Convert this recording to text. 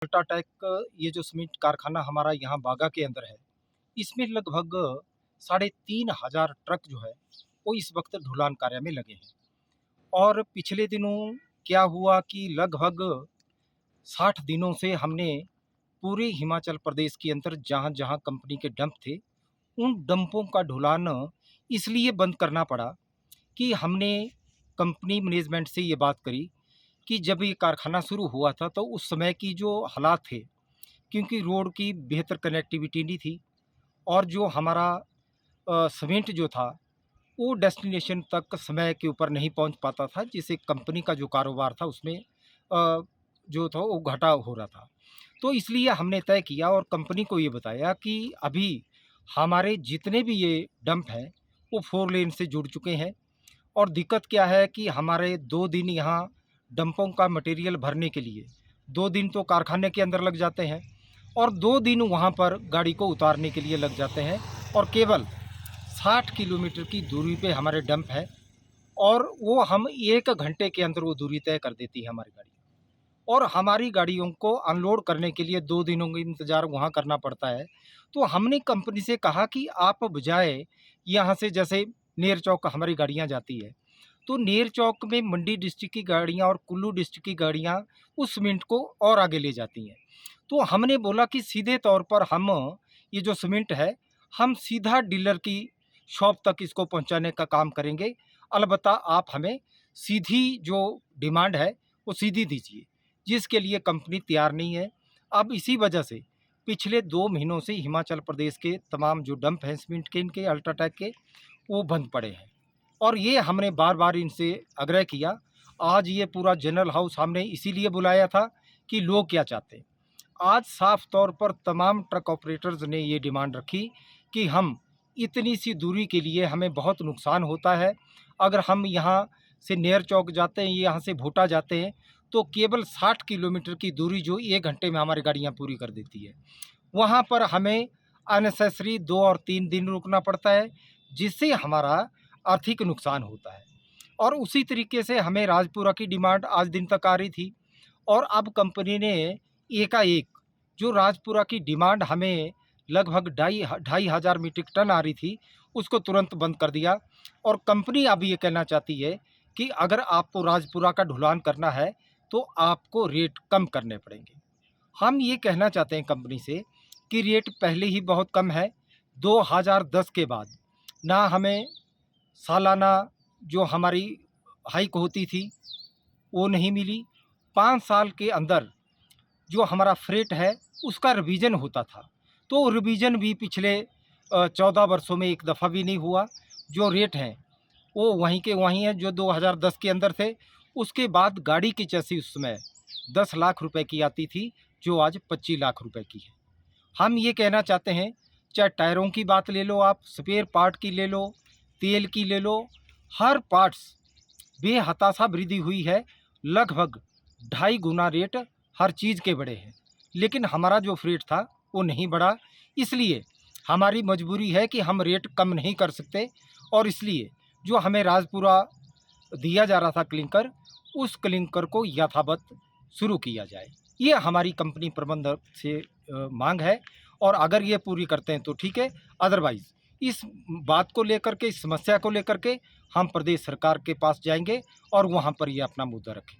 UltraTech ये जो cement कारखाना हमारा यहाँ बागा के अंदर है, इसमें लगभग 3,500 ट्रक जो है, वो इस वक़्त ढुलान कार्य में लगे हैं। और पिछले दिनों क्या हुआ कि लगभग 60 दिनों से हमने पूरे हिमाचल प्रदेश के अंदर जहाँ-जहाँ कंपनी के डंप थे, उन डंपों का ढुलान इसलिए बंद करना पड़ा कि हमने कंपनी मैनेजमेंट से ये बात करी कि जब ये कारखाना शुरू हुआ था, तो उस समय की जो हालात थे, क्योंकि रोड की बेहतर कनेक्टिविटी नहीं थी और जो हमारा सीमेंट जो था, वो डेस्टिनेशन तक समय के ऊपर नहीं पहुंच पाता था, जिससे कंपनी का जो कारोबार था उसमें जो था वो घाटा हो रहा था। तो इसलिए हमने तय किया और कंपनी को ये बताया कि अभी हमारे जितने भी ये डंप हैं, वो 4 लेन से जुड़ चुके हैं और दिक्कत क्या है कि हमारे 2 दिन यहाँ डंपों का मटेरियल भरने के लिए 2 दिन तो कारखाने के अंदर लग जाते हैं और 2 दिन वहाँ पर गाड़ी को उतारने के लिए लग जाते हैं और केवल 60 किलोमीटर की दूरी पे हमारे डंप है और वो हम 1 घंटे के अंदर वो दूरी तय कर देती है हमारी गाड़ी। और हमारी गाड़ियों को अनलोड करने के लिए 2 दिनों का इंतज़ार वहाँ करना पड़ता है। तो हमने कंपनी से कहा कि आप बजाय यहाँ से जैसे नेर चौक हमारी गाड़ियाँ जाती है, तो नेर चौक में मंडी डिस्ट्रिक्ट की गाड़ियाँ और कुल्लू डिस्ट्रिक्ट की गाड़ियाँ उस सीमेंट को और आगे ले जाती हैं। तो हमने बोला कि सीधे तौर पर हम ये जो सीमेंट है, हम सीधा डीलर की शॉप तक इसको पहुँचाने का काम करेंगे। अलबत्ता आप हमें सीधी जो डिमांड है, वो सीधी दीजिए, जिसके लिए कंपनी तैयार नहीं है। अब इसी वजह से पिछले 2 महीनों से हिमाचल प्रदेश के तमाम जो डंप हैं सीमेंट के इनके अल्ट्राटेक के, वो बंद पड़े हैं और ये हमने बार-बार इनसे आग्रह किया। आज ये पूरा जनरल हाउस हमने इसीलिए बुलाया था कि लोग क्या चाहते हैं। आज साफ तौर पर तमाम ट्रक ऑपरेटर्स ने ये डिमांड रखी कि हम इतनी सी दूरी के लिए हमें बहुत नुकसान होता है। अगर हम यहाँ से नेर चौक जाते हैं, यहाँ से भोटा जाते हैं, तो केवल 60 किलोमीटर की दूरी जो 1 घंटे में हमारी गाड़ियाँ पूरी कर देती है। वहाँ पर हमें अननेसेसरी 2 और 3 दिन रुकना पड़ता है, जिससे हमारा आर्थिक नुकसान होता है। और उसी तरीके से हमें राजपुरा की डिमांड आज दिन तक आ रही थी और अब कंपनी ने एकाएक जो राजपुरा की डिमांड हमें लगभग ढाई हज़ार मीट्रिक टन आ रही थी, उसको तुरंत बंद कर दिया और कंपनी अब ये कहना चाहती है कि अगर आपको राजपुरा का ढुलान करना है, तो आपको रेट कम करने पड़ेंगे। हम ये कहना चाहते हैं कंपनी से कि रेट पहले ही बहुत कम है। 2010 के बाद ना हमें सालाना जो हमारी हाइक होती थी, वो नहीं मिली। 5 साल के अंदर जो हमारा फ्रेट है, उसका रिवीजन होता था। तो रिवीजन भी पिछले 14 वर्षों में एक दफ़ा भी नहीं हुआ। जो रेट हैं, वो वहीं के वहीं हैं जो 2010 के अंदर थे। उसके बाद गाड़ी की चेसी उस समय 10 लाख रुपए की आती थी, जो आज 25 लाख रुपए की है। हम ये कहना चाहते हैं, चाहे टायरों की बात ले लो आप, स्पेयर पार्ट की ले लो, तेल की ले लो, हर पार्ट्स बेहताशा वृद्धि हुई है। लगभग ढाई गुना रेट हर चीज़ के बढ़े हैं, लेकिन हमारा जो फ्रेट था वो नहीं बढ़ा। इसलिए हमारी मजबूरी है कि हम रेट कम नहीं कर सकते और इसलिए जो हमें राजपुरा दिया जा रहा था क्लिंकर, उस क्लिंकर को यथावत शुरू किया जाए। ये हमारी कंपनी प्रबंधक से मांग है और अगर ये पूरी करते हैं तो ठीक है, अदरवाइज़ इस बात को लेकर के, इस समस्या को लेकर के हम प्रदेश सरकार के पास जाएंगे और वहाँ पर ये अपना मुद्दा रखेंगे।